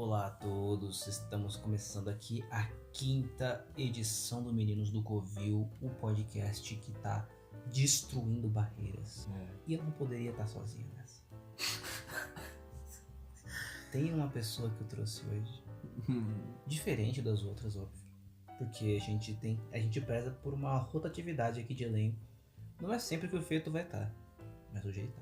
Olá a todos, estamos começando aqui a 5ª edição do Meninos do Covil, o podcast que tá destruindo barreiras. E eu não poderia estar sozinho nessa. Tem uma pessoa que eu trouxe hoje, diferente das outras, óbvio, porque a gente preza por uma rotatividade aqui de elenco. Não é sempre que o Feto vai estar, mas hoje ele tá.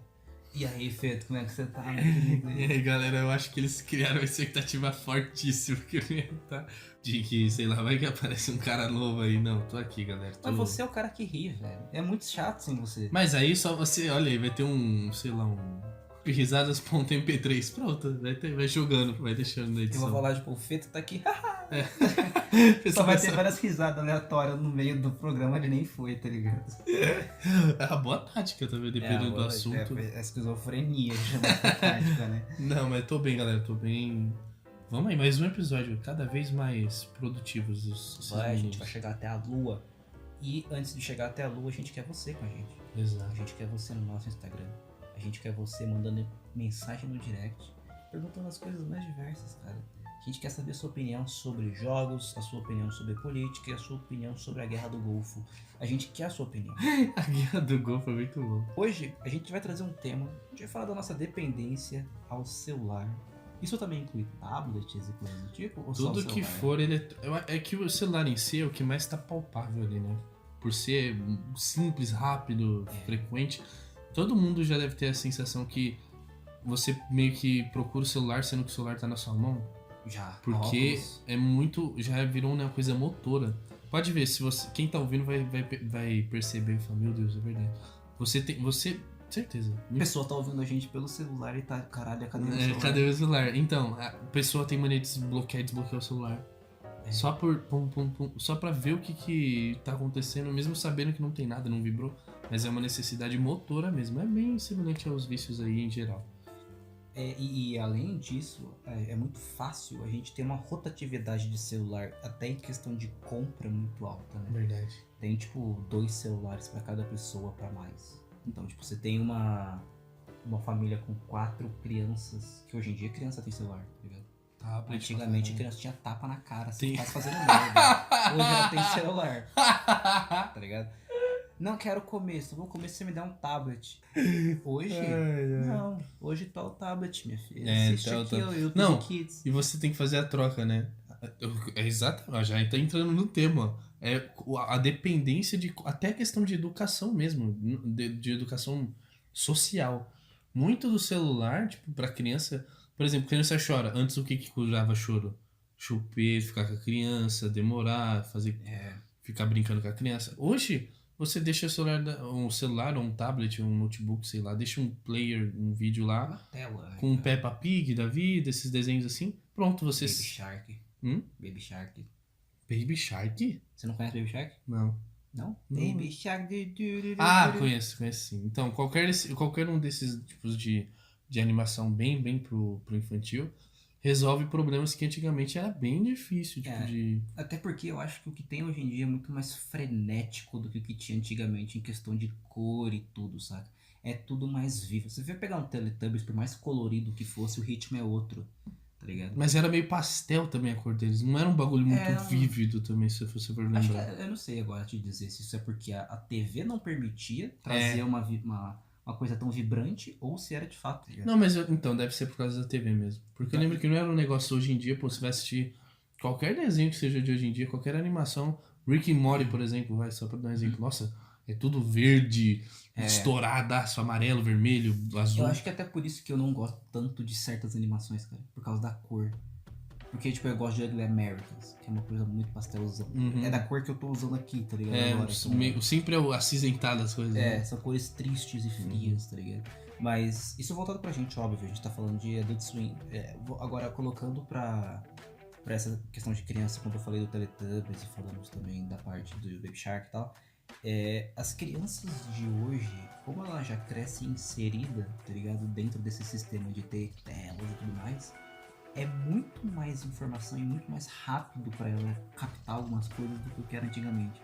E aí, Feto, como é que você tá, meu querido? E aí, galera, eu acho que eles criaram uma expectativa fortíssima que eu ia estar. De que, sei lá, vai que aparece um cara novo aí. Não, tô aqui, galera. Mas você é o cara que ri, velho. É muito chato sem você. Mas aí só você, olha aí, vai ter um, sei lá, um risadas.mp3. Pronto, vai jogando, vai deixando na Eu edição. vou falar, tipo, o Feto tá aqui. É. Só vai ter várias risadas aleatórias no meio do programa, ele nem foi, tá ligado? É uma boa tática também, dependendo do assunto. É esquizofrenia que chama essa tática, né? Não, mas tô bem, galera, tô bem. Vamos aí, mais um episódio, cada vez mais produtivos. A gente vai chegar até a lua. E antes de chegar até a lua, a gente quer você com a gente. A Exato. gente quer você no nosso Instagram. A gente quer você mandando mensagem no direct, perguntando as coisas mais diversas, cara. A gente quer saber a sua opinião sobre jogos, a sua opinião sobre política e a sua opinião sobre a Guerra do Golfo. A gente quer a sua opinião. A Guerra do Golfo é muito bom. Hoje a gente vai trazer um tema, a gente vai falar da nossa dependência ao celular. Isso também inclui tablets e coisas do tipo? Ou só o Tudo que celular? for é que o celular em si é o que mais tá palpável ali, né? Por ser simples, rápido, frequente. Todo mundo já deve ter a sensação que você meio que procura o celular sendo que o celular tá na sua mão. Já. Porque óculos. é muito. Já virou uma coisa motora. Pode ver, se você. Quem tá ouvindo vai perceber e falar, meu Deus, é verdade. Você. Certeza. A pessoa tá ouvindo a gente pelo celular e tá, caralho, cadê o celular? Cadê o celular? Então, a pessoa tem mania de desbloquear o celular. Só por só pra ver o que tá acontecendo, mesmo sabendo que não tem nada, não vibrou. Mas é uma necessidade motora mesmo. É bem semelhante aos vícios aí em geral. E além disso, é muito fácil a gente ter uma rotatividade de celular, até em questão de compra muito alta, né? Verdade. Tem, tipo, 2 celulares pra cada pessoa pra mais. Então, tipo, você tem uma família com 4 crianças, que hoje em dia criança tem celular, tá ligado? Antigamente a criança tinha tapa na cara, assim, quase fazendo merda. Hoje ela tem celular, tá ligado? Não quero comer, só vou comer se você me der um tablet. Hoje, não. Hoje tá o tablet, minha filha. Assiste aqui o YouTube Não, Kids. e você tem que fazer a troca, né? É exatamente, já tá entrando no tema. É a dependência de. Até a questão de educação mesmo, de educação social. Muito do celular, tipo, pra criança. Por exemplo, criança chora. Antes o que curava choro? Chupeta, ficar com a criança, demorar, fazer. Ficar brincando com a criança. Hoje, você deixa um celular ou um tablet, um notebook, sei lá, deixa um player, um vídeo lá. Uma tela. Com um Peppa Pig da vida, esses desenhos assim. Pronto, você. Baby Shark. Baby Shark. Baby Shark? Você não conhece Baby Shark? Não. Não? Não. Baby Shark. Conheço sim. Então, qualquer um desses tipos de animação bem pro infantil resolve problemas que antigamente era bem difícil, tipo de... Até porque eu acho que o que tem hoje em dia é muito mais frenético do que o que tinha antigamente em questão de cor e tudo, saca? É tudo mais vivo. Você vai pegar um Teletubbies, por mais colorido que fosse, o ritmo é outro, tá ligado? Mas era meio pastel também a cor deles. Não era um bagulho muito vívido também, se você for lembrar. Acho que eu não sei agora te dizer se isso é porque a TV não permitia trazer uma coisa tão vibrante ou se era de fato. Tá ligado? Não, mas então deve ser por causa da TV mesmo. Porque eu lembro que não era um negócio hoje em dia, pô, você vai assistir qualquer desenho que seja de hoje em dia, qualquer animação. Rick and Morty, por exemplo, vai só pra dar um exemplo. Nossa, é tudo verde, estouradaço, amarelo, vermelho, azul. Eu acho que até por isso que eu não gosto tanto de certas animações, cara. Por causa da cor. Porque, tipo, eu gosto de Ugly Americans, que é uma coisa muito pastelzão. É da cor que eu tô usando aqui, tá ligado? Agora, sempre é o acinzentado as coisas. né? São cores tristes e frias, tá ligado? Mas isso voltado pra gente, óbvio. A gente tá falando de Adult Swim. Agora, colocando pra essa questão de criança, quando eu falei do Teletubbies e falamos também da parte do Baby Shark e tal, as crianças de hoje, como ela já cresce inserida, tá ligado? Dentro desse sistema de ter telas e tudo mais, é muito mais informação e muito mais rápido pra ela captar algumas coisas do que o que era antigamente.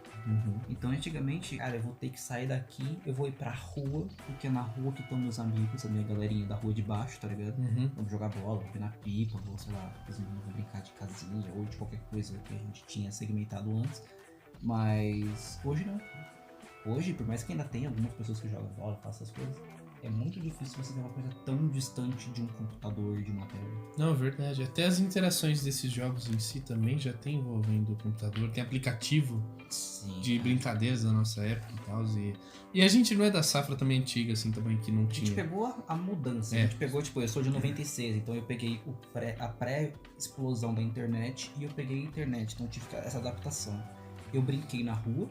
Então, antigamente, cara, eu vou ter que sair daqui, eu vou ir pra rua, porque é na rua que estão meus amigos, a minha galerinha da rua de baixo, tá ligado? Vamos jogar bola, vamos na pipa, ou sei lá, os meninos vão brincar de casinha, ou de qualquer coisa que a gente tinha segmentado antes. Mas hoje não. Hoje, por mais que ainda tenha algumas pessoas que jogam bola, façam essas coisas, é muito difícil você ter uma coisa tão distante de um computador, de uma tela. Não, é verdade. Até as interações desses jogos em si também já tem envolvendo o computador. Tem aplicativo de brincadeiras da nossa época e tal. E a gente não é da safra também antiga, assim, também, que não tinha. A gente pegou a mudança. A gente pegou, tipo, eu sou de 96, então eu peguei a pré-explosão da internet e eu peguei a internet. Então eu tive essa adaptação. Eu brinquei na rua,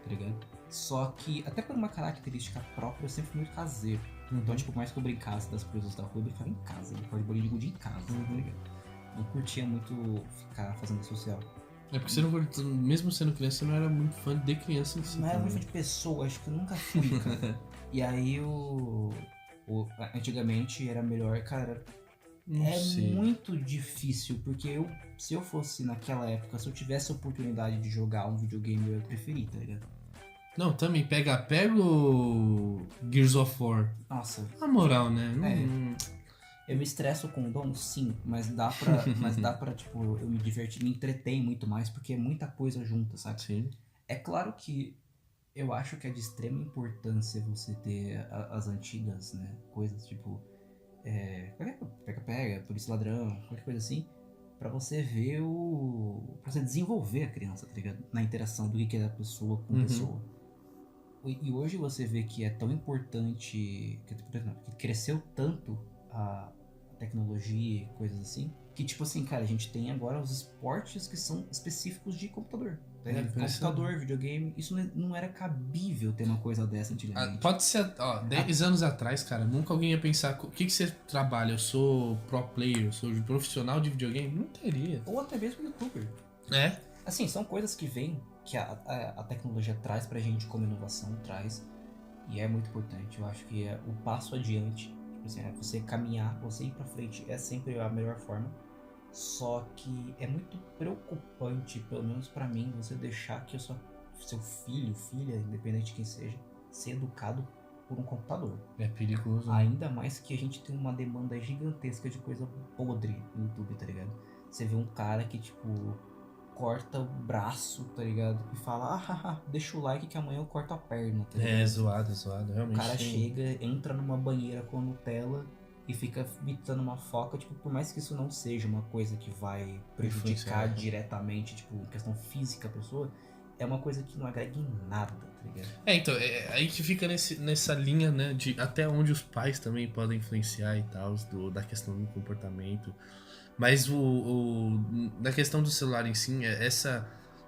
tá ligado? Só que, até por uma característica própria, eu sempre fui muito caseiro. Então, tipo, por mais que eu brincasse das coisas da rua, eu brincava em casa. Eu brincava de bolinha de gude em casa, tá ligado? Não curtia muito ficar fazendo social. É porque você não, mesmo sendo criança, você não era muito fã de criança em si. Não era muito fã de pessoa, acho que eu nunca fui, cara. E aí, antigamente era melhor, cara. Muito difícil, porque se eu fosse naquela época, se eu tivesse a oportunidade de jogar um videogame, eu ia preferir, tá ligado? Não, também pega o Gears of War. Nossa. Na moral, né? Eu me estresso com o Dom, sim, mas dá pra, tipo, eu me divertir, me entreter muito mais, porque é muita coisa junta, sabe? Sim. É claro que eu acho que é de extrema importância você ter as antigas, né? Coisas tipo, pega-pega, polícia ladrão, qualquer coisa assim, pra você ver pra você desenvolver a criança, tá ligado? Na interação do que é a pessoa com a pessoa. E hoje você vê que é tão importante, que cresceu tanto a tecnologia e coisas assim, que tipo assim, cara, a gente tem agora os esportes que são específicos de computador. Tá ligado? Computador, videogame, isso não era cabível ter uma coisa dessa antigamente. Pode ser, 10 anos atrás, cara, nunca alguém ia pensar, o que você trabalha? Eu sou pro player, eu sou profissional de videogame? Não teria. Ou até mesmo youtuber. Assim, são coisas que vêm, que a tecnologia traz pra gente como inovação, traz, e é muito importante. Eu acho que é o passo adiante, tipo assim, você caminhar, você ir pra frente é sempre a melhor forma. Só que é muito preocupante, pelo menos pra mim, você deixar que seu filho, filha, independente de quem seja, ser educado por um computador. É perigoso. Ainda mais que a gente tem uma demanda gigantesca de coisa podre no YouTube, tá ligado? Você vê um cara que, tipo, corta o braço, tá ligado? E fala, deixa o like que amanhã eu corto a perna, tá ligado? É, zoado, realmente. O cara chega, entra numa banheira com Nutella e fica imitando uma foca, tipo, por mais que isso não seja uma coisa que vai prejudicar diretamente, tipo, questão física a pessoa, é uma coisa que não agrega em nada, tá ligado? Então, aí que fica nessa linha, né, de até onde os pais também podem influenciar e tal, da questão do comportamento. Mas da questão do celular em si,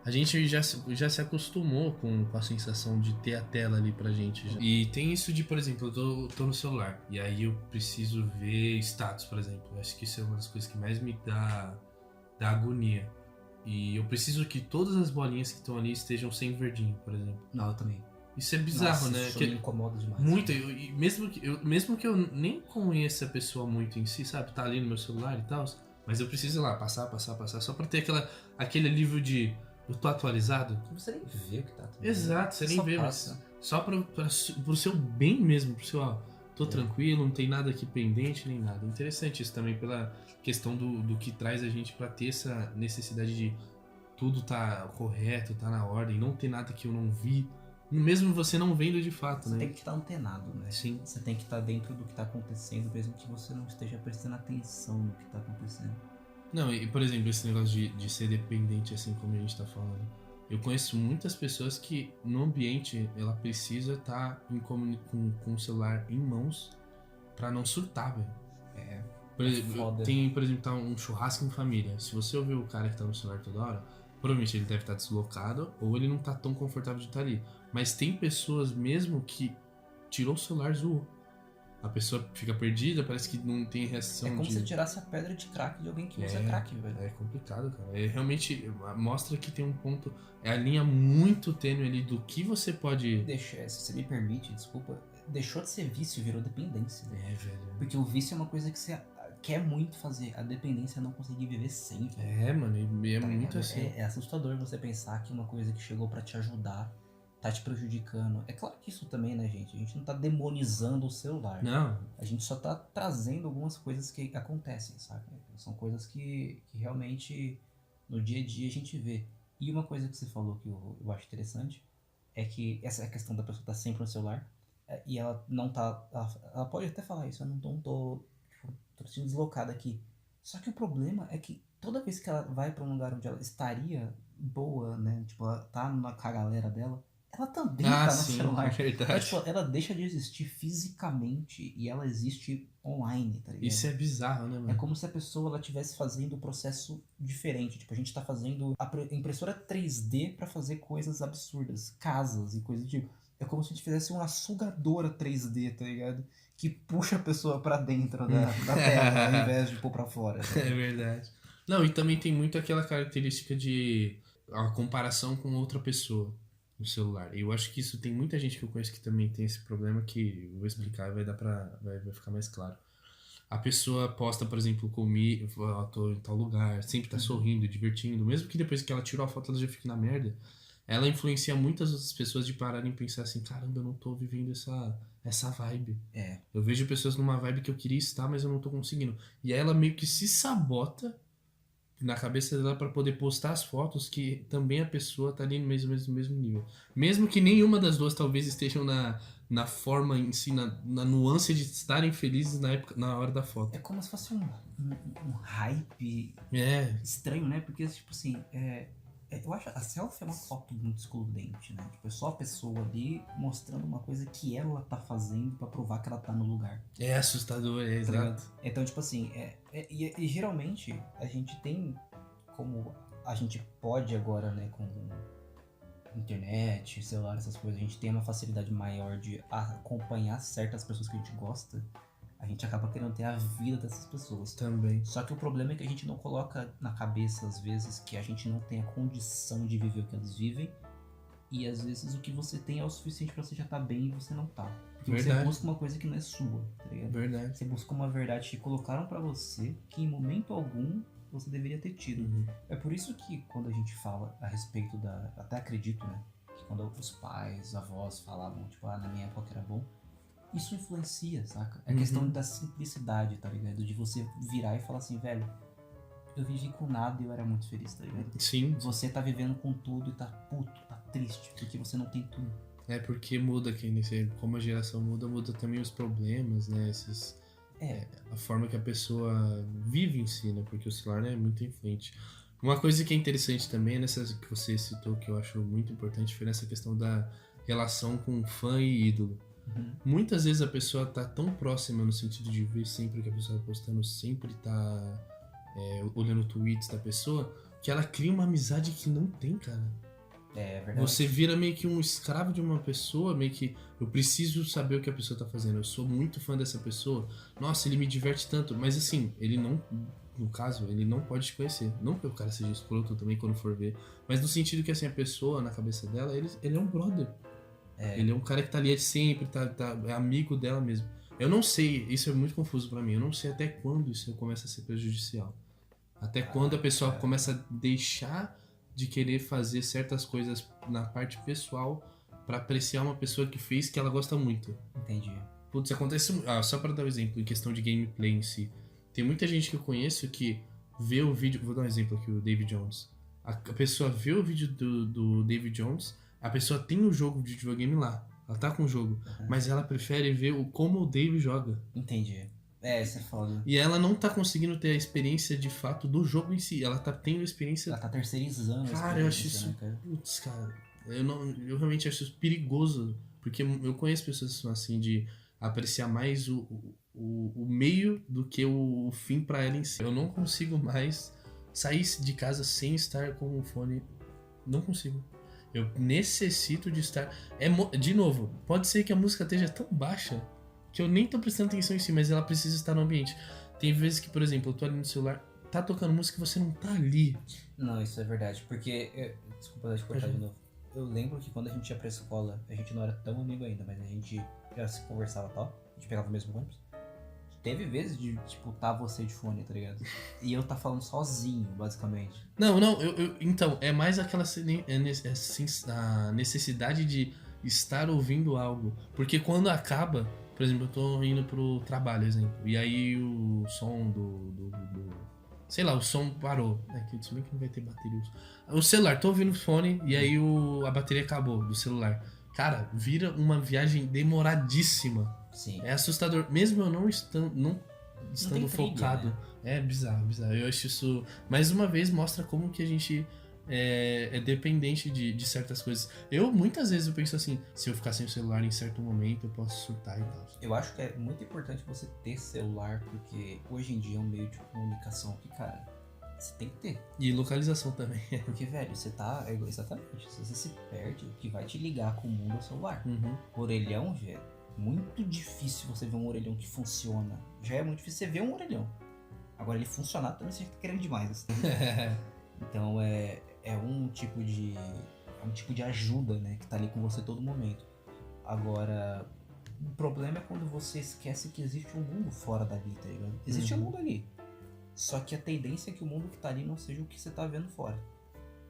a gente já se acostumou com a sensação de ter a tela ali pra gente. Já. E tem isso de, por exemplo, eu tô no celular e aí eu preciso ver status, por exemplo. Acho que isso é uma das coisas que mais me dá agonia. E eu preciso que todas as bolinhas que estão ali estejam sem verdinho, por exemplo. Não, eu também. Isso é bizarro, né? Isso me incomoda demais. Muito. Mesmo que eu nem conheça a pessoa muito em si, sabe? Tá ali no meu celular e tal. Mas eu preciso ir lá, passar, só pra ter aquele alívio de eu tô atualizado. Você nem vê o que tá atualizado. Exato, você nem vê, mas só pro seu bem mesmo, pro seu, tô tranquilo, não tem nada aqui pendente, nem nada. Interessante isso também pela questão do que traz a gente pra ter essa necessidade de tudo tá correto, tá na ordem, não ter nada que eu não vi. Mesmo você não vendo de fato, você né? Você tem que estar antenado, né? Sim. Você tem que estar dentro do que está acontecendo, mesmo que você não esteja prestando atenção no que está acontecendo. Não, e por exemplo, esse negócio de ser dependente, assim como a gente tá falando. Eu conheço muitas pessoas que no ambiente ela precisa estar com o celular em mãos pra não surtar, velho. Por exemplo, tem, por exemplo, tá um churrasco em família. Se você ouvir o cara que tá no celular toda hora, provavelmente ele deve estar deslocado ou ele não tá tão confortável de estar ali. Mas tem pessoas mesmo que tirou o celular, zoou. A pessoa fica perdida, parece que não tem reação. É como se tirasse a pedra de crack de alguém que usa crack, velho. É complicado, cara. Realmente mostra que tem um ponto. É a linha muito tênue ali do que você pode. Se você me permite, desculpa. Deixou de ser vício, virou dependência. Velho. Porque o vício é uma coisa que você quer muito fazer. A dependência é não conseguir viver sem, velho. É, mano, e é Tá muito ligado? assim. É assustador você pensar que uma coisa que chegou pra te ajudar tá te prejudicando. É claro que isso também, né, gente? A gente não tá demonizando o celular. Não, A gente só tá trazendo algumas coisas que acontecem, sabe? São coisas que realmente no dia a dia a gente vê. E uma coisa que você falou que eu acho interessante é que essa questão da pessoa estar sempre no celular e ela não tá. Ela pode até falar isso, eu não tô, tipo, tô sentindo deslocada aqui. Só que o problema é que toda vez que ela vai pra um lugar onde ela estaria boa, né? Tipo, ela tá com a galera dela, ela também tá no sim, é celular. Então, tipo, verdade. ela deixa de existir fisicamente e ela existe online, tá ligado? Isso é bizarro, né, É mano? como se a pessoa ela estivesse fazendo o processo diferente. Tipo, a gente tá fazendo a impressora 3D pra fazer coisas absurdas, casas e coisas do tipo. É como se a gente fizesse uma sugadora 3D, tá ligado? Que puxa a pessoa pra dentro da tela, ao invés de pôr pra fora. Tá É ligado? verdade. Não, e também tem muito aquela característica de a comparação com outra pessoa no celular. E eu acho que isso tem muita gente que eu conheço que também tem esse problema que eu vou explicar e vai dar vai ficar mais claro. A pessoa posta, por exemplo, comigo, tô em tal lugar, sempre tá sorrindo, divertindo, mesmo que depois que ela tirou a foto ela já fique na merda. Ela influencia muitas outras pessoas de pararem e pensar assim, caramba, eu não tô vivendo essa vibe. É. Eu vejo pessoas numa vibe que eu queria estar, mas eu não tô conseguindo. E aí ela meio que se sabota na cabeça dela para poder postar as fotos que também a pessoa tá ali no mesmo nível. Mesmo que nenhuma das duas talvez estejam na forma em si, na nuance de estarem felizes na hora da foto. É como se fosse um hype É, estranho, né? Porque, tipo assim, eu acho a selfie é uma foto muito excludente, né? Tipo, é só a pessoa ali mostrando uma coisa que ela tá fazendo pra provar que ela tá no lugar. é assustador, é Tá ligado? exato. Então, tipo assim, e geralmente a gente tem como a gente pode agora, né, com internet, celular, essas coisas, a gente tem uma facilidade maior de acompanhar certas pessoas que a gente gosta, a gente acaba querendo ter a vida dessas pessoas. Também. Só que o problema é que a gente não coloca na cabeça, às vezes, que a gente não tem a condição de viver o que eles vivem. E às vezes o que você tem é o suficiente pra você já estar bem e você não tá. Porque você Verdade. busca uma coisa que não é sua, tá ligado? Verdade. Você busca uma verdade que colocaram pra você que em momento algum você deveria ter tido. Uhum. É por isso que quando a gente fala a respeito da... Até acredito, né? Que quando os pais, os avós falavam, tipo, na minha época era bom. Isso influencia, saca? É a questão da simplicidade, tá ligado? De você virar e falar assim, velho, eu vivi com nada e eu era muito feliz, tá ligado? Sim. Você tá vivendo com tudo e tá puto, tá triste, porque você não tem tudo. É porque muda como a geração muda também os problemas, né? A forma que a pessoa vive em si, né? Porque o celular, né, é muito influente. Uma coisa que é interessante também, nessa que você citou, que eu acho muito importante, foi nessa questão da relação com fã e ídolo. Uhum. Muitas vezes a pessoa tá tão próxima no sentido de ver sempre que a pessoa tá postando, sempre tá olhando tweets da pessoa, que ela cria uma amizade que não tem, cara. É verdade. Você vira meio que um escravo de uma pessoa, meio que eu preciso saber o que a pessoa tá fazendo. Eu sou muito fã dessa pessoa. Nossa, ele me diverte tanto. Mas assim, ele não, no caso, ele não pode te conhecer. Não que o cara seja escroto também quando for ver. Mas no sentido que assim, a pessoa, na cabeça dela, ele é um brother. Ele é um cara que tá ali sempre, é amigo dela mesmo. Eu não sei, isso é muito confuso pra mim. Eu não sei até quando isso começa a ser prejudicial. Até quando a pessoa começa a deixar de querer fazer certas coisas na parte pessoal pra apreciar uma pessoa que fez que ela gosta muito. Entendi. Putz, acontece... só pra dar um exemplo, em questão de gameplay em si. Tem muita gente que eu conheço que vê o vídeo... Vou dar um exemplo aqui, o David Jones. A pessoa vê o vídeo do David Jones, a pessoa tem o jogo de videogame lá. Ela tá com o jogo. Mas ela prefere ver como o David joga. Entendi. Isso é foda. E ela não tá conseguindo ter a experiência de fato do jogo em si. Ela tá tendo a experiência... Ela tá terceirizando. Cara, eu acho isso... Né, cara? Putz, cara. Eu realmente acho isso perigoso. Porque eu conheço pessoas que são assim, de apreciar mais o meio do que o fim pra ela em si. Eu não consigo mais sair de casa sem estar com o fone. Não consigo. Eu necessito de estar... De novo, pode ser que a música esteja tão baixa que eu nem tô prestando atenção em si, mas ela precisa estar no ambiente. Tem vezes que, por exemplo, eu tô ali no celular, tá tocando música e você não tá ali. Não, isso é verdade. Porque... Desculpa te cortar de novo. Eu lembro que quando a gente ia pra escola, a gente não era tão amigo ainda, mas a gente já se conversava e tal. A gente pegava o mesmo ônibus. teve vezes de, tipo, tá você de fone, tá ligado? E eu tá falando sozinho, basicamente. Não, então, é mais aquela a necessidade de estar ouvindo algo. Porque quando acaba, por exemplo, eu tô indo pro trabalho, exemplo, e aí o som sei lá, o som parou. Se bem que não vai ter bateria. O celular, tô ouvindo o fone e aí a bateria acabou do celular. Cara, vira uma viagem demoradíssima. Sim. É assustador. Mesmo eu não estando focado. Né? É bizarro. Eu acho isso, mais uma vez, mostra como que a gente é dependente de certas coisas. Muitas vezes eu penso assim, se eu ficar sem o celular em certo momento, eu posso surtar e tal. Eu acho que é muito importante você ter celular, porque hoje em dia é um meio de comunicação que, cara, você tem que ter. E localização também. Porque, velho, você tá... Exatamente. Se você se perde, o que vai te ligar com o mundo é o celular. Uhum. Orelhão, velho, muito difícil você ver um orelhão que funciona. Já é muito difícil você ver um orelhão. Agora, ele funcionar também você tá querendo demais. Assim. Então, é um tipo de ajuda, né? Que tá ali com você todo momento. Agora, o problema é quando você esquece que existe um mundo fora dali, tá ligado? Existe um mundo ali. Só que a tendência é que o mundo que tá ali não seja o que você tá vendo fora.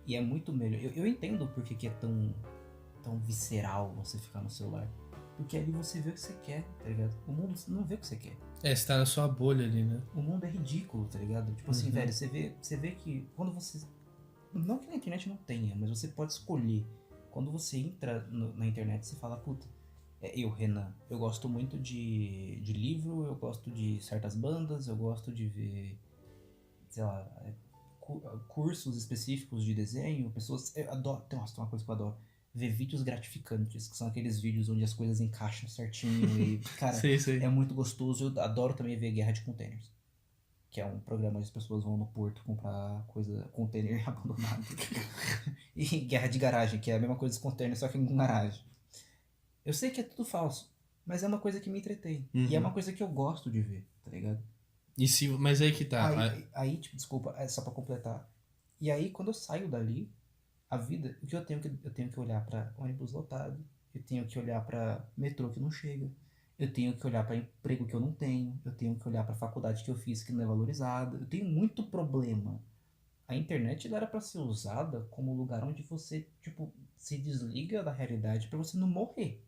E é muito melhor. Eu entendo por que é tão visceral você ficar no celular. Porque ali você vê o que você quer, tá ligado? O mundo você não vê o que você quer. Você tá na sua bolha ali, né? O mundo é ridículo, tá ligado? Tipo assim, velho, você vê que quando você... Não que na internet não tenha, mas você pode escolher. Quando você entra na internet, você fala, puta, Renan, eu gosto muito de livro, eu gosto de certas bandas, eu gosto de ver, sei lá, cursos específicos de desenho, pessoas... Eu adoro, nossa, tem uma coisa que eu adoro. Ver vídeos gratificantes, que são aqueles vídeos onde as coisas encaixam certinho e, cara, sei. É muito gostoso. Eu adoro também ver Guerra de Containers, que é um programa onde as pessoas vão no porto comprar container abandonado. E Guerra de Garagem, que é a mesma coisa dos containers, só que em garagem. Eu sei que é tudo falso, mas é uma coisa que me entretém. E é uma coisa que eu gosto de ver, tá ligado? Mas aí que tá. Aí, tipo, desculpa, é só pra completar. E aí, quando eu saio dali, a vida, o que eu tenho que olhar pra ônibus lotado, eu tenho que olhar pra metrô que não chega, eu tenho que olhar pra emprego que eu não tenho, eu tenho que olhar pra faculdade que eu fiz que não é valorizada, eu tenho muito problema. A internet era pra ser usada como lugar onde você, tipo, se desliga da realidade pra você não morrer.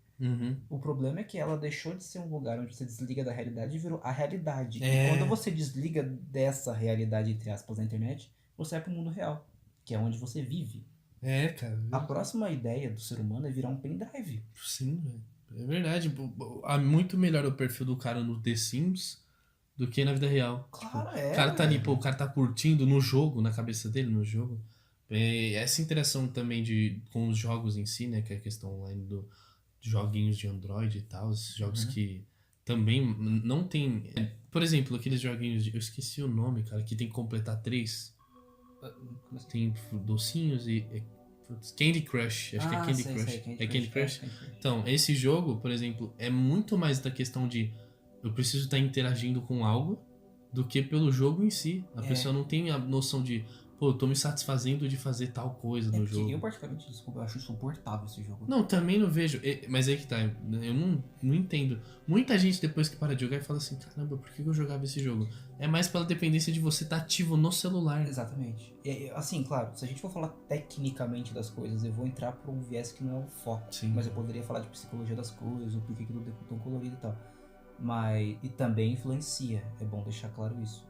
O problema é que ela deixou de ser um lugar onde você desliga da realidade e virou a realidade. E quando você desliga dessa realidade, entre aspas, da internet, você vai pro mundo real, que é onde você vive. Cara. A próxima ideia do ser humano é virar um pendrive. Sim, velho. É verdade. É muito melhor o perfil do cara no The Sims do que na vida real. Claro, o cara tá ali, o cara tá curtindo no jogo, na cabeça dele, no jogo. Essa interação também com os jogos em si, né? Que é a questão online de joguinhos de Android e tal. Esses jogos que também não tem... Por exemplo, aqueles joguinhos eu esqueci o nome, cara, que tem que completar 3... Tem docinhos e... Candy Crush, acho que é Candy Crush. Candy Crush? Então, esse jogo, por exemplo, é muito mais da questão de eu preciso estar interagindo com algo do que pelo jogo em si. A pessoa não tem a noção de, pô, eu tô me satisfazendo de fazer tal coisa no jogo. Eu, particularmente, desculpa, eu acho insuportável esse jogo. Não, também não vejo. Mas aí que tá, eu não entendo. Muita gente depois que para de jogar fala assim, caramba, por que eu jogava esse jogo? É mais pela dependência de você estar ativo no celular. Exatamente. Assim, claro, se a gente for falar tecnicamente das coisas, eu vou entrar por um viés que não é o foco. Sim. Mas eu poderia falar de psicologia das coisas, o porquê que tudo é tão colorido e tal. E também influencia, é bom deixar claro isso.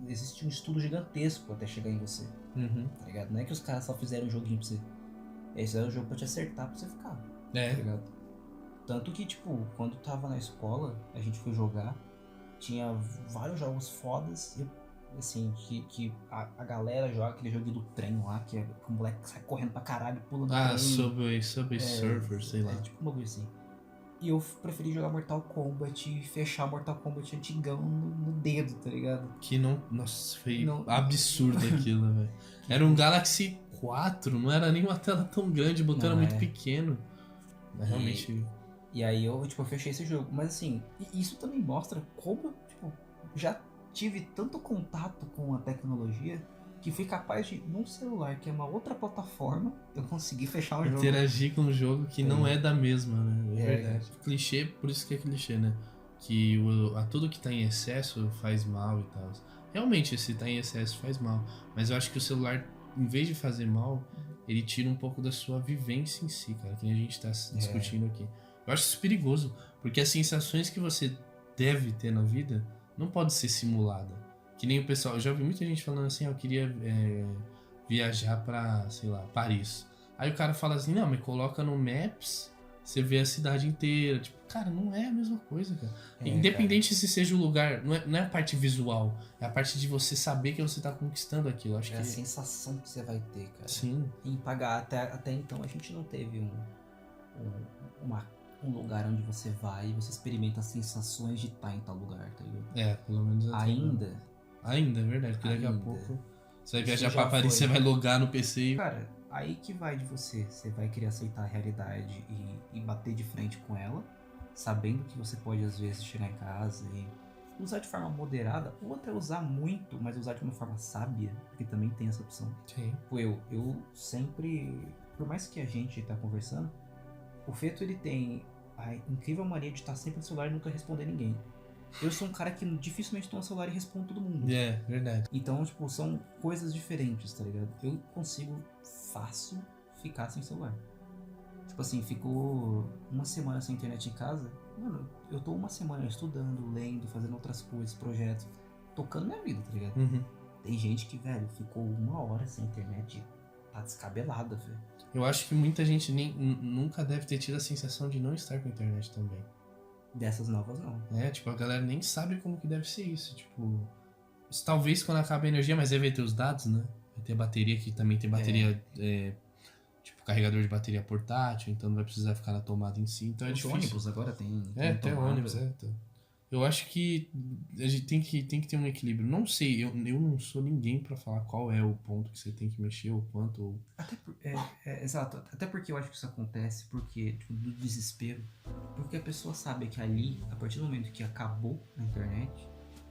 Existe um estudo gigantesco até chegar em você, tá ligado? Não é que os caras só fizeram um joguinho pra você. Esse é o jogo pra te acertar, pra você ficar, tá ligado? Tanto que, tipo, quando tava na escola, a gente foi jogar, tinha vários jogos fodas, assim, que a galera joga aquele joguinho do trem lá, que o moleque sai correndo pra caralho, pula no trem. Subway Surfer, sei lá. Tipo um bagulho assim. E eu preferi jogar Mortal Kombat e fechar Mortal Kombat antigão no dedo, tá ligado? Que não... Nossa, foi absurdo aquilo, velho. Era um Galaxy 4, não era nem uma tela tão grande, o botão era muito pequeno. Realmente... E aí eu fechei esse jogo. Mas assim, isso também mostra como, já tive tanto contato com a tecnologia que fui capaz de, num celular, que é uma outra plataforma, eu consegui fechar um jogo. Interagir com um jogo que não é da mesma, né? É verdade. Clichê, por isso que é clichê, né? que tudo que tá em excesso faz mal e tal. Realmente, se tá em excesso faz mal. Mas eu acho que o celular, em vez de fazer mal, ele tira um pouco da sua vivência em si, cara, que a gente tá discutindo aqui. Eu acho isso perigoso, porque as sensações que você deve ter na vida não pode ser simulada. Que nem o pessoal, eu já ouvi muita gente falando assim, eu queria viajar pra, sei lá, Paris. Aí o cara fala assim, não, me coloca no Maps, você vê a cidade inteira. Tipo, cara, não é a mesma coisa, cara. Independente cara. se seja o lugar, não é a parte visual, é a parte de você saber que você tá conquistando aquilo. Acho que a sensação que você vai ter, cara. Sim. Em pagar, até então a gente não teve um lugar onde você vai e você experimenta as sensações de estar em tal lugar, tá ligado? Pelo menos Ainda, é verdade, porque daqui a pouco você vai viajar pra Paris, você vai logar no PC e... Cara, aí que vai de você. Você vai querer aceitar a realidade e bater de frente com ela, sabendo que você pode às vezes chegar em casa e usar de forma moderada, ou até usar muito, mas usar de uma forma sábia, porque também tem essa opção. Sim. Eu sempre, por mais que a gente tá conversando, o Feto ele tem a incrível mania de estar sempre no celular e nunca responder ninguém. Eu sou um cara que dificilmente toma celular e respondo todo mundo. Verdade. Então, tipo, são coisas diferentes, tá ligado? Eu consigo fácil ficar sem celular. Tipo assim, ficou uma semana sem internet em casa. Mano, eu tô uma semana estudando, lendo, fazendo outras coisas, projetos, tocando minha vida, tá ligado? Uhum. Tem gente que, velho, ficou uma hora sem internet, tá descabelada, velho. Eu acho que muita gente nunca deve ter tido a sensação de não estar com a internet também. Dessas novas, não. Tipo, a galera nem sabe como que deve ser isso. Tipo, talvez quando acaba a energia, mas aí vai ter os dados, né? Vai ter bateria, que também tem bateria, tipo, carregador de bateria portátil, então não vai precisar ficar na tomada em si. Então é difícil. Ônibus agora tem até ônibus, então. Eu acho que a gente tem que ter um equilíbrio. Não sei, eu não sou ninguém pra falar qual é o ponto que você tem que mexer, o quanto. Exato. Até porque eu acho que isso acontece porque, tipo, do desespero. Porque a pessoa sabe que ali, a partir do momento que acabou a internet,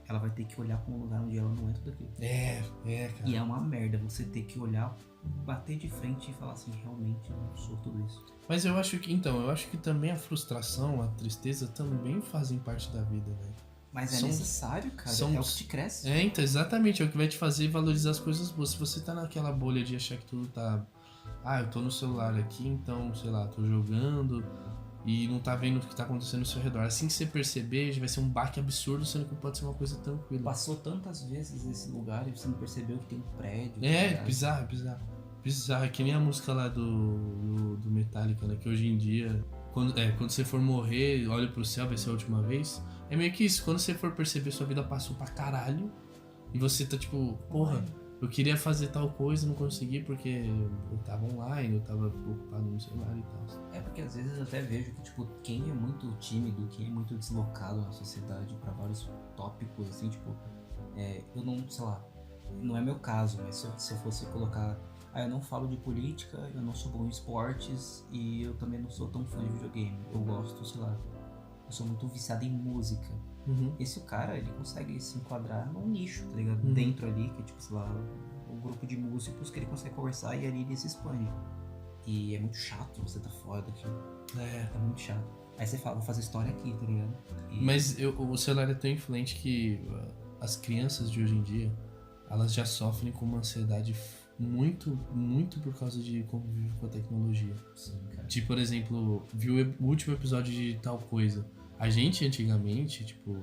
ela vai ter que olhar pra um lugar onde ela não é tudo aquilo. Cara. E é uma merda você ter que olhar, bater de frente e falar assim, realmente eu não sou tudo isso. Mas eu acho que também a frustração, a tristeza também fazem parte da vida, velho. Mas é necessário, cara. É o que te cresce. Então, exatamente. É o que vai te fazer valorizar as coisas boas. Se você tá naquela bolha de achar que tudo tá... eu tô no celular aqui, então, sei lá, tô jogando e não tá vendo o que tá acontecendo ao seu redor. Assim que você perceber, já vai ser um baque absurdo, sendo que pode ser uma coisa tranquila. Passou tantas vezes esse lugar e você não percebeu que tem um prédio. Bizarro. Bizarro, é que nem a música lá do Metallica, né? Que hoje em dia, quando você for morrer, olha pro céu, vai ser a última vez. É meio que isso, quando você for perceber, sua vida passou pra caralho e você tá tipo, porra, eu queria fazer tal coisa, não consegui porque eu tava online, eu tava ocupado no celular e tal. É porque às vezes eu até vejo que, tipo, quem é muito tímido, quem é muito deslocado na sociedade pra vários tópicos, assim, tipo, eu não, sei lá, não é meu caso, mas se eu fosse colocar... eu não falo de política, eu não sou bom em esportes e eu também não sou tão fã de videogame. Eu gosto, sei lá, eu sou muito viciado em música. Uhum. Esse cara, ele consegue se enquadrar num nicho, tá ligado? Dentro ali, que é tipo, sei lá, um grupo de músicos que ele consegue conversar e ali ele se expande. E é muito chato você tá fora daquilo. É muito chato. Aí você fala, vou fazer história aqui, tá ligado? Mas o celular é tão influente que as crianças de hoje em dia, elas já sofrem com uma ansiedade muito, muito por causa de convívio com a tecnologia. Sim, cara. Tipo, por exemplo, viu o último episódio de tal coisa. A gente antigamente, tipo,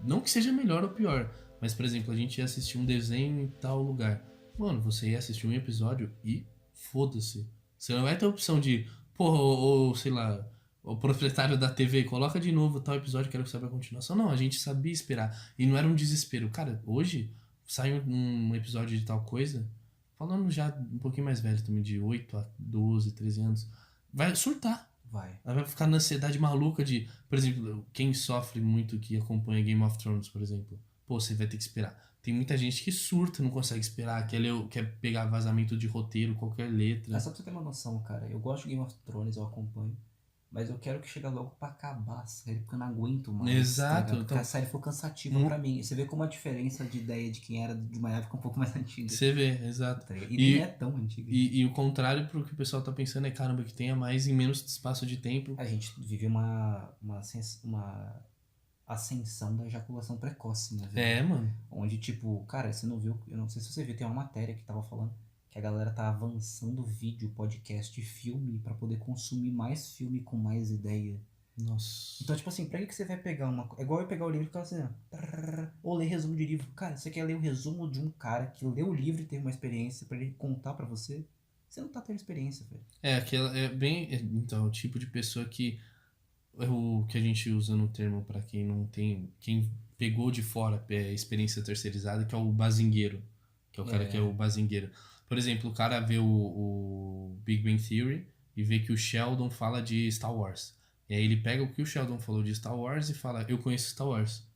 não que seja melhor ou pior, mas, por exemplo, a gente ia assistir um desenho em tal lugar. Mano, você ia assistir um episódio e foda-se. Você não vai ter a opção de, porra, ou sei lá, o proprietário da TV, coloca de novo tal episódio, quero saber a continuação. Não, a gente sabia esperar. E não era um desespero. Cara, hoje sai um episódio de tal coisa, falando já um pouquinho mais velho também, de 8 a 12, 13 anos, vai surtar. Ela vai ficar na ansiedade maluca de... Por exemplo, quem sofre muito que acompanha Game of Thrones, por exemplo. Pô, você vai ter que esperar. Tem muita gente que surta, não consegue esperar, quer pegar vazamento de roteiro, qualquer letra. É só pra você ter uma noção, cara. Eu gosto de Game of Thrones, eu acompanho. Mas eu quero que chegue logo pra acabar a série, porque eu não aguento mais. Exato. Porque a série foi cansativa pra mim. Você vê como a diferença de ideia de quem era de uma época um pouco mais antiga. Você vê, exato. E nem é tão antiga. E o contrário pro que o pessoal tá pensando é, caramba, que tenha mais em menos espaço de tempo. A gente vive uma ascensão da ejaculação precoce, né, velho? É, mano. Onde, tipo, cara, você não viu, eu não sei se você viu, tem uma matéria que tava falando que a galera tá avançando vídeo, podcast e filme pra poder consumir mais filme com mais ideia. Nossa. Então, tipo assim, pra que você vai pegar uma... É igual eu pegar o livro e ficar assim, ó, ou ler resumo de livro. Cara, você quer ler o resumo de um cara que leu o livro e teve uma experiência pra ele contar pra você? Você não tá tendo experiência, velho. É bem. Então, o tipo de pessoa que. É o que a gente usa no termo pra quem não tem. Quem pegou de fora a experiência terceirizada, que é o bazingueiro. Que é o cara que é o bazingueiro. Por exemplo, o cara vê o Big Bang Theory e vê que o Sheldon fala de Star Wars. E aí ele pega o que o Sheldon falou de Star Wars e fala, eu conheço Star Wars.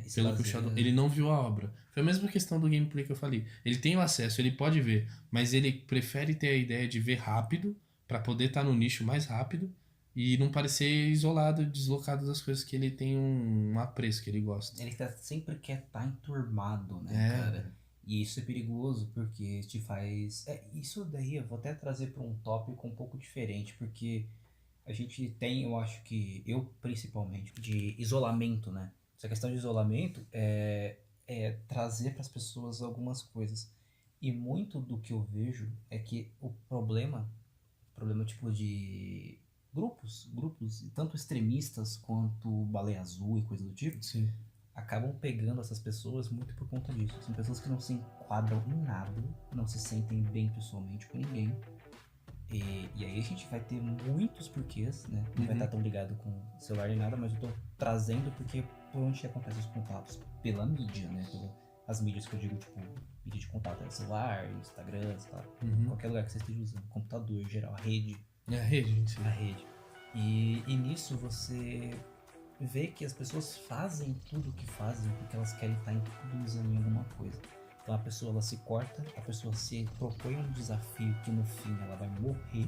Isso Pelo que o Sheldon. Ele não viu a obra. Foi a mesma questão do gameplay que eu falei. Ele tem o acesso, ele pode ver, mas ele prefere ter a ideia de ver rápido, pra poder estar no nicho mais rápido e não parecer isolado, deslocado das coisas que ele tem um apreço, que ele gosta. Ele sempre quer estar enturmado, né, É. cara? E isso é perigoso porque te faz. Isso daí eu vou até trazer para um tópico um pouco diferente, porque a gente tem, eu acho que eu principalmente, de isolamento, né? Essa questão de isolamento é trazer para as pessoas algumas coisas. E muito do que eu vejo é que o problema tipo de grupos, tanto extremistas quanto baleia azul e coisa do tipo, Sim. acabam pegando essas pessoas muito por conta disso. São pessoas que não se enquadram em nada, não se sentem bem pessoalmente com ninguém. E aí a gente vai ter muitos porquês, né? Não vai estar tão ligado com celular nem nada, mas eu tô trazendo porque por onde acontecem os contatos? Pela mídia, né? As mídias que eu digo, tipo, mídia de contato é celular, Instagram, tá? Qualquer lugar que você esteja usando, computador em geral, a rede. É a rede, gente. A rede. E nisso você vê que as pessoas fazem tudo o que fazem porque elas querem estar inclusas em alguma coisa. Então a pessoa ela se corta, a pessoa se propõe um desafio que no fim ela vai morrer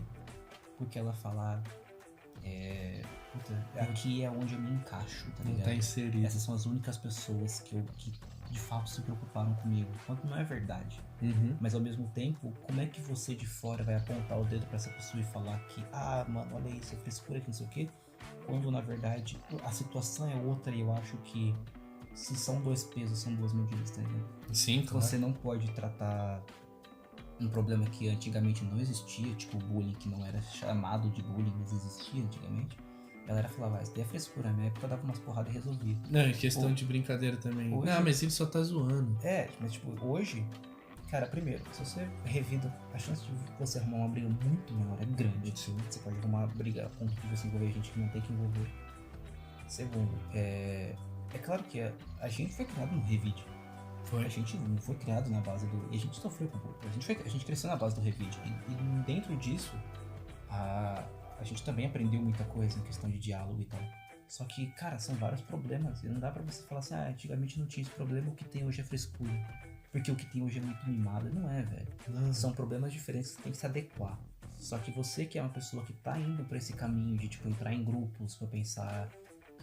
porque ela fala aqui é onde eu me encaixo, tá ligado? Não tá inserido. Essas são as únicas pessoas que de fato se preocuparam comigo, quando não é verdade. Mas ao mesmo tempo, como é que você de fora vai apontar o dedo pra essa pessoa e falar que mano, olha isso, é frescura que não sei o quê, quando na verdade a situação é outra e eu acho que se são dois pesos, são duas medidas, tá ligado? Sim, claro. Você não pode tratar um problema que antigamente não existia, tipo bullying, que não era chamado de bullying, mas existia antigamente. A galera falava, isso daí é frescura, na minha época eu dava umas porradas e resolvia. Não, é questão de brincadeira também. Hoje, mas ele só tá zoando. Mas tipo, hoje, cara, primeiro, se você revida, a chance de você arrumar uma briga muito menor é grande. Sim. Você pode arrumar uma briga a ponto de você envolver gente que não tem que envolver. Segundo, é claro que a gente foi criado no Revide. A gente não foi criado na base do... E a gente sofreu com o a gente cresceu na base do Revide. E dentro disso, a gente também aprendeu muita coisa em questão de diálogo e tal. Só que, cara, são vários problemas. E não dá pra você falar assim, antigamente não tinha esse problema, o que tem hoje é frescura. Porque o que tem hoje é muito mimado. Não é, velho. São problemas diferentes que você tem que se adequar. Só que você que é uma pessoa que tá indo pra esse caminho de, tipo, entrar em grupos pra pensar...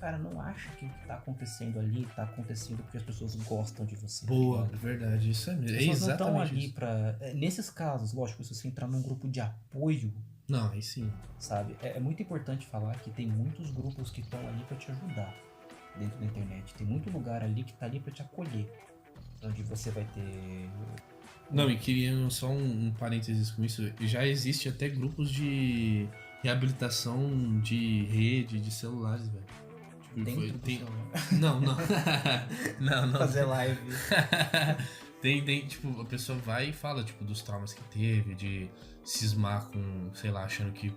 Cara, não acha que o que tá acontecendo ali tá acontecendo porque as pessoas gostam de você. Boa, tá verdade, isso é mesmo. As pessoas não estão ali isso. pra... Nesses casos, lógico, se você entrar num grupo de apoio... Não, aí sim. Sabe? É muito importante falar que tem muitos grupos que estão ali pra te ajudar dentro da internet. Tem muito lugar ali que tá ali pra te acolher. Onde você vai ter... Não, e queria só um parênteses com isso. Já existe até grupos de reabilitação de rede, de celulares, velho. Dentro do celular. Não. não. Fazer live. tem, tipo, a pessoa vai e fala, tipo, dos traumas que teve, de cismar com, sei lá, achando que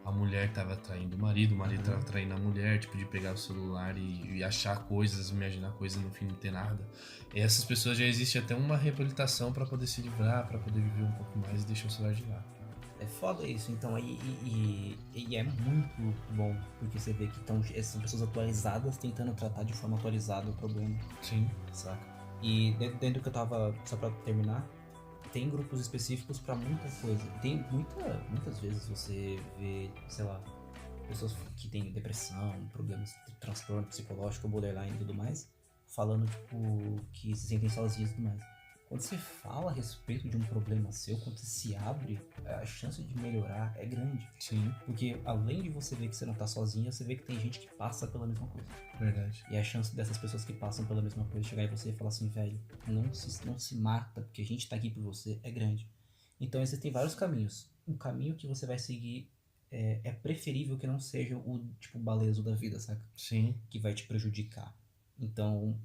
a mulher tava traindo o marido tava traindo a mulher, tipo, de pegar o celular e achar coisas, imaginar coisas, no fim não ter nada. E essas pessoas já existe até uma reabilitação pra poder se livrar, pra poder viver um pouco mais e deixar o celular de lado. É foda isso, então, e é muito bom, porque você vê que são pessoas atualizadas tentando tratar de forma atualizada o problema. Sim. Saca? E dentro do que eu tava, só pra terminar, tem grupos específicos pra muita coisa. Tem muitas vezes você vê, sei lá, pessoas que têm depressão, problemas de transtorno psicológico, borderline e tudo mais, falando, tipo, que se sentem sozinhos e tudo mais. Quando você fala a respeito de um problema seu, quando você se abre, a chance de melhorar é grande. Sim. Porque além de você ver que você não tá sozinho, você vê que tem gente que passa pela mesma coisa. Verdade. E a chance dessas pessoas que passam pela mesma coisa chegar em você e falar assim, velho, não se mata, porque a gente tá aqui por você, é grande. Então existem vários caminhos. O caminho que você vai seguir é preferível que não seja o tipo baleso da vida, saca? Sim. Que vai te prejudicar. Então,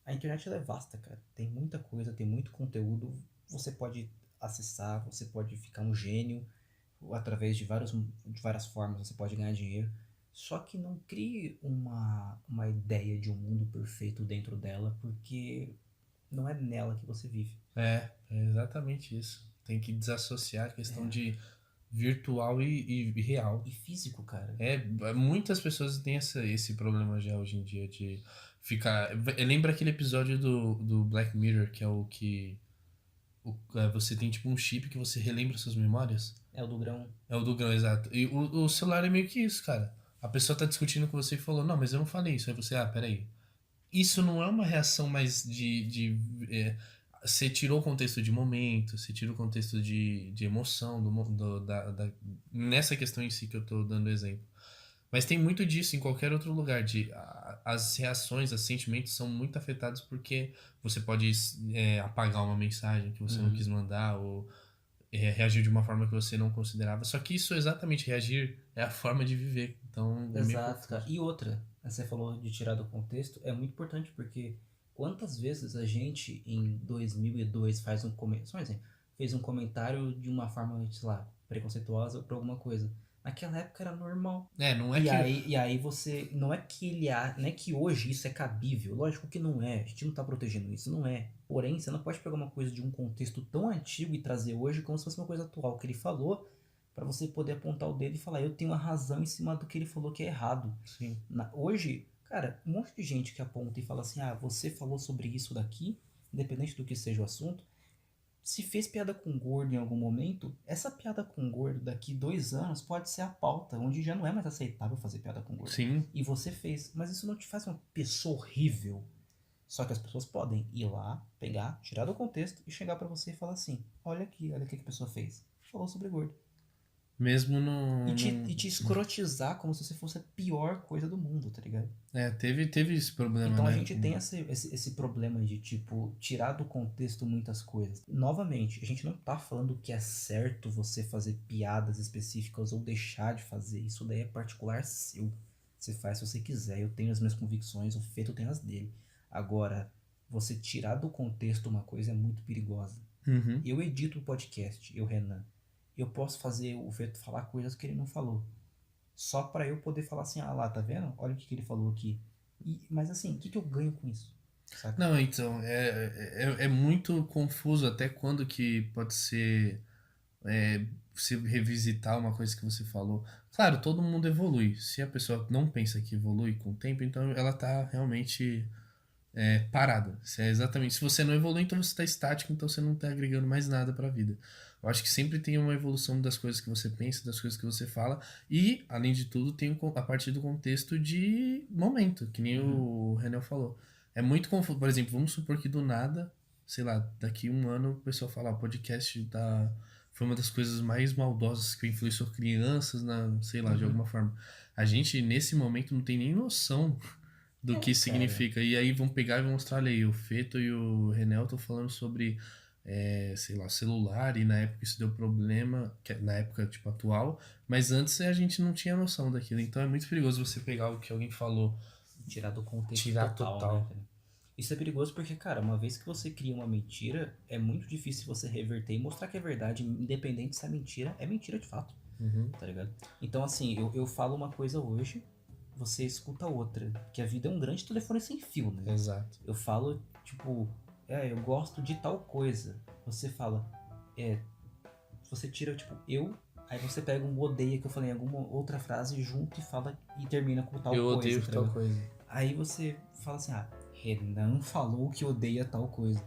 a internet ela é vasta, cara. Tem muita coisa, tem muito conteúdo. Você pode acessar, você pode ficar um gênio. Através de várias formas você pode ganhar dinheiro. Só que não crie uma ideia de um mundo perfeito dentro dela, porque não é nela que você vive. É exatamente isso. Tem que desassociar a questão de virtual e real. E físico, cara. Muitas pessoas têm esse problema já hoje em dia de ficar. Lembra aquele episódio do Black Mirror, que é o que. Você tem tipo um chip que você relembra suas memórias? É o do grão. É o do grão, exato. E o celular é meio que isso, cara. A pessoa tá discutindo com você e falou, não, mas eu não falei isso. Aí você, peraí. Isso não é uma reação mais você tirou o contexto de momento, você tira o contexto de emoção nessa questão em si que eu tô dando exemplo. Mas tem muito disso em qualquer outro lugar. As reações, os sentimentos são muito afetados porque você pode apagar uma mensagem que você não quis mandar ou reagir de uma forma que você não considerava. Só que isso exatamente, reagir é a forma de viver. Então, Exato, cara. E outra, você falou de tirar do contexto, é muito importante porque quantas vezes a gente em 2002 faz um comentário, fez um comentário de uma forma, sei lá, preconceituosa por alguma coisa. Naquela época era normal. Não é E aí você. Não é que não é que hoje isso é cabível. Lógico que não é. A gente não tá protegendo isso, não é. Porém, você não pode pegar uma coisa de um contexto tão antigo e trazer hoje como se fosse uma coisa atual que ele falou, para você poder apontar o dedo e falar, eu tenho uma razão em cima do que ele falou que é errado. Sim. Hoje, cara, um monte de gente que aponta e fala assim, você falou sobre isso daqui, independente do que seja o assunto, se fez piada com gordo em algum momento, essa piada com gordo daqui 2 anos pode ser a pauta, onde já não é mais aceitável fazer piada com gordo. Sim. E você fez, mas isso não te faz uma pessoa horrível. Só que as pessoas podem ir lá, pegar, tirar do contexto e chegar pra você e falar assim, olha aqui, olha o que a pessoa fez. Falou sobre gordo. Mesmo no... E te escrotizar como se você fosse a pior coisa do mundo, tá ligado? Teve esse problema, então né? A gente tem esse problema de, tipo, tirar do contexto muitas coisas. Novamente, a gente não tá falando que é certo você fazer piadas específicas ou deixar de fazer. Isso daí é particular seu. Você faz se você quiser. Eu tenho as minhas convicções, o Feto tem as dele. Agora, você tirar do contexto uma coisa é muito perigosa. Uhum. Eu edito o podcast, Renan. Eu posso fazer o Feto falar coisas que ele não falou. Só pra eu poder falar assim, lá, tá vendo? Olha o que ele falou aqui. Mas assim, o que eu ganho com isso? Saca? Não, então, é muito confuso até quando que pode ser você revisitar uma coisa que você falou. Claro, todo mundo evolui. Se a pessoa não pensa que evolui com o tempo, então ela tá realmente parada. Se você não evolui, então você tá estático, então você não tá agregando mais nada pra vida. Eu acho que sempre tem uma evolução das coisas que você pensa, das coisas que você fala, e, além de tudo, tem a partir do contexto de momento, que nem o René falou. É muito confuso. Por exemplo, vamos supor que do nada, sei lá, daqui 1 ano o pessoal fala, o podcast foi uma das coisas mais maldosas que influenciou crianças, sei lá, de alguma forma. A gente, nesse momento, não tem nem noção do que significa. E aí vão pegar e vão mostrar ali, o Feto e o René estão falando sobre sei lá, celular, e na época isso deu problema, na época, tipo, atual, mas antes a gente não tinha noção daquilo, então é muito perigoso você pegar o que alguém falou, tirar do contexto tirar total. Né? Isso é perigoso porque, cara, uma vez que você cria uma mentira, é muito difícil você reverter e mostrar que é verdade, independente se é mentira de fato, tá ligado? Então, assim, eu falo uma coisa hoje, você escuta outra, que a vida é um grande telefone sem fio, né? Exato. Eu falo, tipo, eu gosto de tal coisa. Você fala, você tira, tipo, aí você pega um odeia que eu falei em alguma outra frase junto e fala e termina com tal coisa. Eu odeio tal coisa. Aí você fala assim, Renan falou que odeia tal coisa.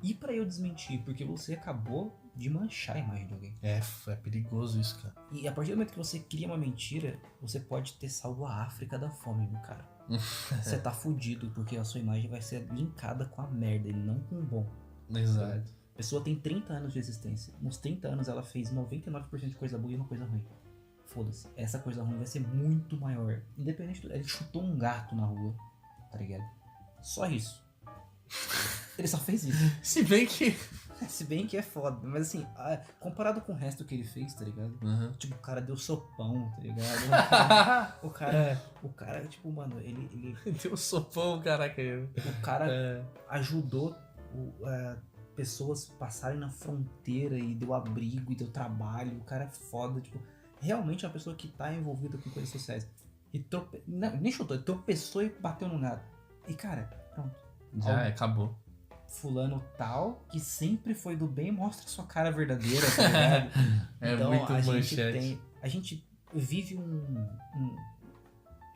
E pra eu desmentir, porque você acabou de manchar a imagem de alguém. É perigoso isso, cara. E a partir do momento que você cria uma mentira, você pode ter salvo a África da fome, meu cara. Você tá fudido, porque a sua imagem vai ser linkada com a merda e não com o bom. Exato. A pessoa tem 30 anos de existência. Nos 30 anos ela fez 99% de coisa boa e uma coisa ruim. Foda-se. Essa coisa ruim vai ser muito maior. Independente do... Ele chutou um gato na rua, tá ligado? Só isso. Ele só fez isso. Se bem que é foda. Mas assim, comparado com o resto que ele fez, tá ligado? Tipo, o cara deu sopão, tá ligado? O cara, tipo, mano, ele... Deu sopão, caraca. O cara ajudou pessoas passarem na fronteira e deu abrigo e deu trabalho. O cara é foda, tipo... Realmente é uma pessoa que tá envolvida com coisas sociais. E não, nem chutou, ele tropeçou e bateu no nada. E cara, pronto. Já acabou. Fulano tal, que sempre foi do bem, mostra sua cara verdadeira, tá ligado? Então, muito manchete. A gente vive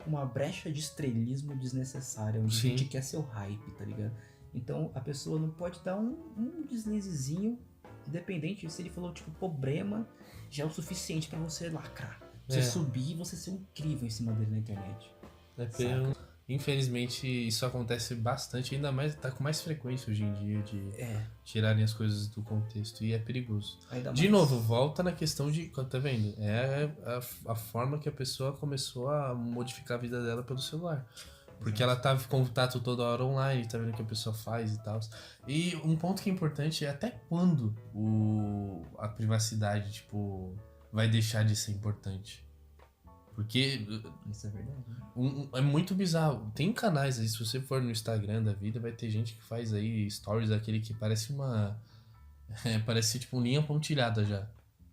uma brecha de estrelismo desnecessária, onde a gente quer ser o hype, tá ligado? Então a pessoa não pode dar um deslizezinho, independente se ele falou, tipo, problema, já é o suficiente pra você lacrar. Você subir e você ser incrível em cima dele na internet. Infelizmente, isso acontece bastante, ainda mais, tá com mais frequência hoje em dia de tirarem as coisas do contexto, e é perigoso. De novo, volta na questão de, tá vendo? É a forma que a pessoa começou a modificar a vida dela pelo celular. Porque ela tá em contato toda hora online, tá vendo o que a pessoa faz e tal. E um ponto que é importante é até quando a privacidade, tipo, vai deixar de ser importante. Porque isso é verdade, né? É muito bizarro. Tem canais aí, se você for no Instagram da vida, vai ter gente que faz aí stories, aquele que parece parece tipo linha pontilhada já.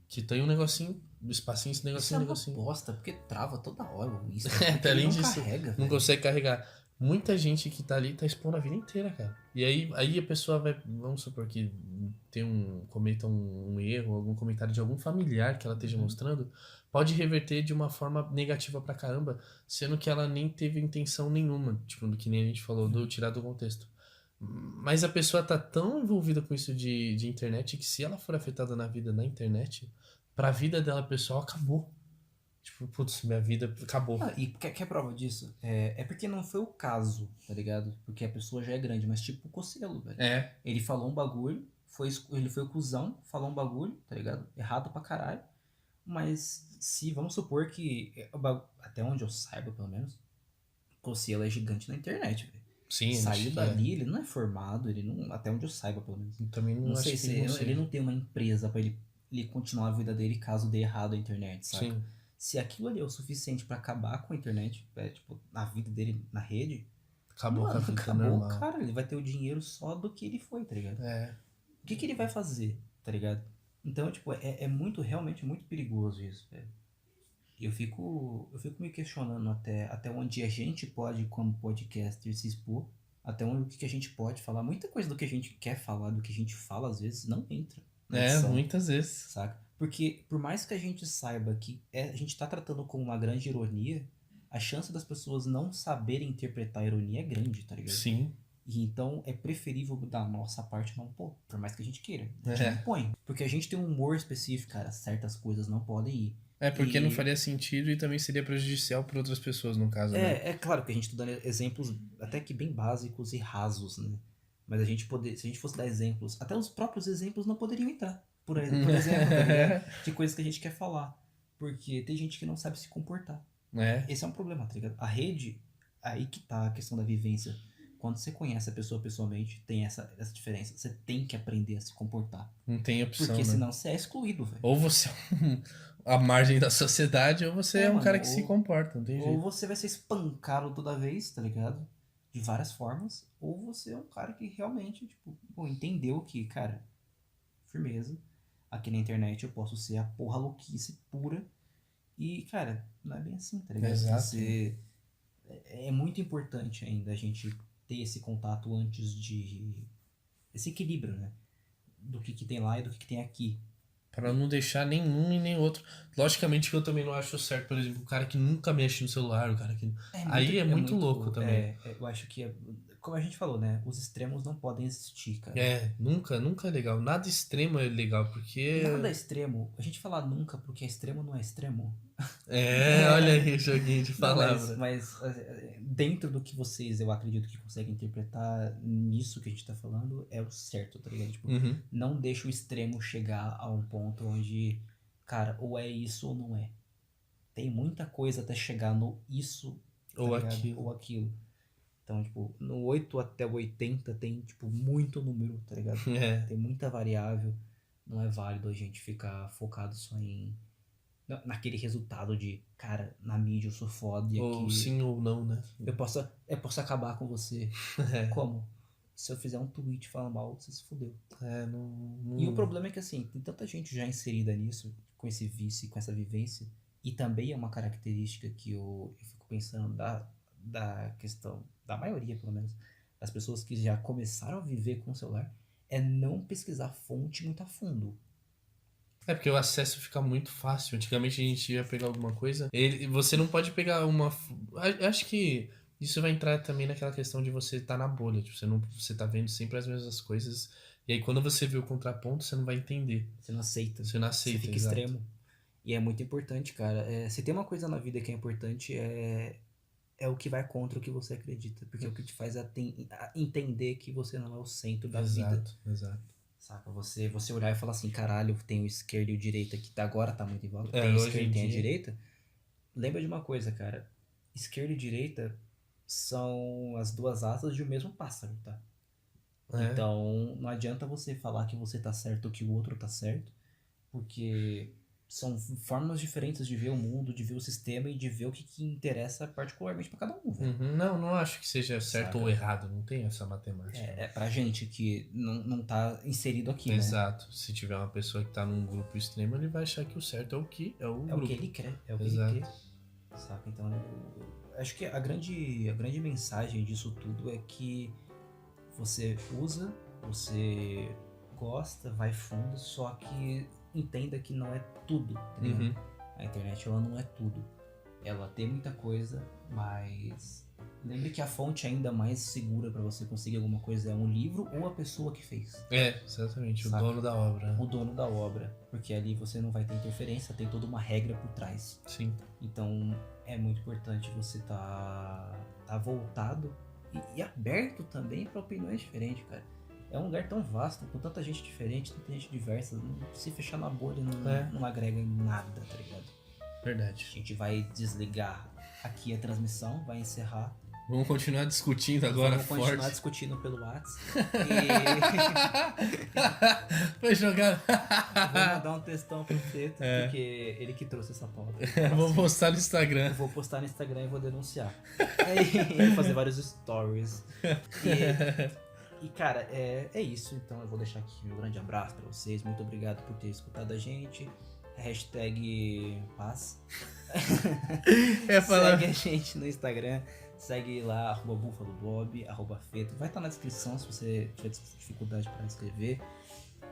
Que tem um negocinho, um espacinho, esse negocinho, isso é uma bosta, porque trava toda hora isso. Até além disso, carrega, não consegue carregar. Muita gente que tá ali tá expondo a vida inteira, cara. E aí a pessoa vai, vamos supor que cometa um erro, algum comentário de algum familiar que ela esteja mostrando, pode reverter de uma forma negativa pra caramba, sendo que ela nem teve intenção nenhuma, tipo, do que nem a gente falou, do tirar do contexto. Mas a pessoa tá tão envolvida com isso de internet que se ela for afetada na vida na internet, pra vida dela pessoal acabou. Tipo, putz, minha vida acabou. E quer prova disso? É porque não foi o caso, tá ligado? Porque a pessoa já é grande, mas tipo o Cocielo, velho. Ele falou um bagulho, ele foi o cuzão, falou um bagulho, tá ligado? Errado pra caralho. Mas se, vamos supor que, até onde eu saiba, pelo menos, o Cocielo é gigante na internet, velho. Sim, saiu dali, ele não é formado, ele não, até onde eu saiba, pelo menos. Eu também não sei se ele não tem uma empresa pra ele continuar a vida dele caso dê errado a internet, sabe? Sim. Se aquilo ali é o suficiente pra acabar com a internet, tipo, na vida dele na rede, acabou com a vida acabou, normal. Cara, ele vai ter o dinheiro só do que ele foi, tá ligado? O que ele vai fazer, tá ligado? Então, tipo, realmente muito perigoso isso, velho. Eu fico me questionando até onde a gente pode, como podcaster, se expor, até onde o que a gente pode falar. Muita coisa do que a gente quer falar, do que a gente fala, às vezes, não entra. Muitas vezes. Saca? Porque, por mais que a gente saiba que a gente tá tratando como uma grande ironia, a chance das pessoas não saberem interpretar a ironia é grande, tá ligado? Sim. E então é preferível da nossa parte não pôr, por mais que a gente queira. A gente não põe. Porque a gente tem um humor específico, cara. Certas coisas não podem ir. Porque não faria sentido e também seria prejudicial para outras pessoas, no caso, né? É claro que a gente tá dando exemplos até que bem básicos e rasos, né? Mas se a gente fosse dar exemplos, até os próprios exemplos não poderiam entrar. Por exemplo, de coisas que a gente quer falar. Porque tem gente que não sabe se comportar. Esse é um problema, tá ligado? A rede, aí que tá a questão da vivência. Quando você conhece a pessoa pessoalmente, tem essa diferença. Você tem que aprender a se comportar. Não tem opção, porque senão você é excluído, velho. Ou você é a margem da sociedade, ou você é um cara que se comporta, não tem jeito. Ou você vai ser espancado toda vez, tá ligado? De várias formas. Ou você é um cara que realmente, tipo, entendeu que, cara, firmeza. Aqui na internet eu posso ser a porra louquice pura. E, cara, não é bem assim, tá ligado? Exato. É muito importante ainda a gente ter esse contato antes de... Esse equilíbrio, né? Do que tem lá e do que tem aqui. Pra não deixar nenhum e nem outro. Logicamente que eu também não acho certo, por exemplo, o cara que nunca mexe no celular, o cara que... Aí é muito louco também. Eu acho que como a gente falou, né? Os extremos não podem existir, cara. Nunca é legal. Nada extremo é legal, porque... Nada é extremo. A gente fala nunca porque extremo não é extremo. Olha aí o joguinho de palavras. Mas dentro do que vocês, eu acredito que conseguem interpretar nisso que a gente tá falando, é o certo, tá ligado? Tipo, não deixa o extremo chegar a um ponto onde, cara, ou é isso ou não é. Tem muita coisa até chegar no isso ou ou aquilo. Então, tipo, no 8 até o 80 tem, tipo, muito número, tá ligado? Tem muita variável. Não é válido a gente ficar focado só naquele resultado de, cara, na mídia eu sou foda e ou aqui... sim ou não, né? Eu posso acabar com você. Como? Se eu fizer um tweet falando mal, você se fudeu. Não... E o problema é que, assim, tem tanta gente já inserida nisso, com esse vício, com essa vivência, e também é uma característica que eu fico pensando da questão, da maioria, pelo menos, das pessoas que já começaram a viver com o celular, é não pesquisar fonte muito a fundo. Porque o acesso fica muito fácil. Antigamente a gente ia pegar alguma coisa. Você não pode pegar uma... Acho que isso vai entrar também naquela questão de você estar na bolha. Tipo, você tá vendo sempre as mesmas coisas. E aí quando você vê o contraponto, você não vai entender. Você não aceita. Você fica exato. Extremo. E é muito importante, cara. Se tem uma coisa na vida que é importante, é o que vai contra o que você acredita. Porque é o que te faz entender que você não é o centro da vida. Exato. Saca? Você olhar e falar assim, caralho, tem o esquerdo e o direita que agora tá muito em volta. Tem a esquerda e tem a direita. Lembra de uma coisa, cara. Esquerda e direita são as duas asas de um mesmo pássaro, tá? Então, não adianta você falar que você tá certo ou que o outro tá certo. Porque são formas diferentes de ver o mundo, de ver o sistema e de ver o que interessa particularmente pra cada um, velho. Não acho que seja certo ou errado, não tem essa matemática. É pra gente que não tá inserido aqui, Exato. Se tiver uma pessoa que tá num grupo extremo, ele vai achar que o certo é o grupo. O que ele quer, é o que ele quer. Saca? Então, eu acho que a grande mensagem disso tudo é que você usa, você gosta, vai fundo, só que entenda que não é tudo, tá ligado? A internet, ela não é tudo. Ela tem muita coisa, mas lembre que a fonte ainda mais segura pra você conseguir alguma coisa é um livro ou a pessoa que fez. Exatamente, Saca? O dono da obra. O dono da obra, porque ali você não vai ter interferência, tem toda uma regra por trás. Sim. Então é muito importante você tá voltado e aberto também pra opiniões diferentes, cara. É um lugar tão vasto, com tanta gente diferente, tanta gente diversa. Se fechar na bolha não agrega em nada, tá ligado? Verdade. A gente vai desligar aqui a transmissão, vai encerrar. Vamos continuar discutindo agora forte. Vamos continuar discutindo pelo WhatsApp. Foi jogar. Vou mandar um textão pro Feto, porque ele que trouxe essa pauta. Vou postar no Instagram. Eu vou postar no Instagram e vou denunciar. E fazer vários stories. E cara, é isso. Então eu vou deixar aqui meu grande abraço pra vocês. Muito obrigado por ter escutado a gente. Hashtag paz. Segue a gente no Instagram. Segue lá, @bufalobob, @feto. Vai estar na descrição se você tiver dificuldade para escrever.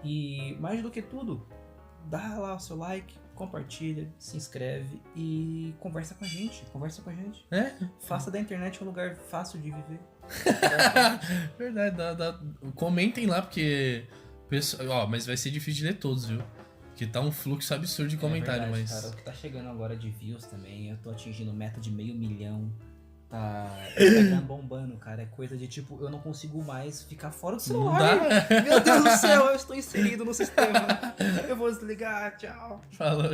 E mais do que tudo, dá lá o seu like, compartilha, se inscreve e conversa com a gente. Faça da internet um lugar fácil de viver. Verdade, comentem lá, porque... mas vai ser difícil de ler todos, viu? Porque tá um fluxo absurdo de comentário, verdade, mas... Cara, o que tá chegando agora de views também, eu tô atingindo meta de 500 mil. Tá bombando, cara. É coisa de tipo, eu não consigo mais ficar fora do celular. Meu Deus do céu, eu estou inserido no sistema. Eu vou desligar, tchau. Falou.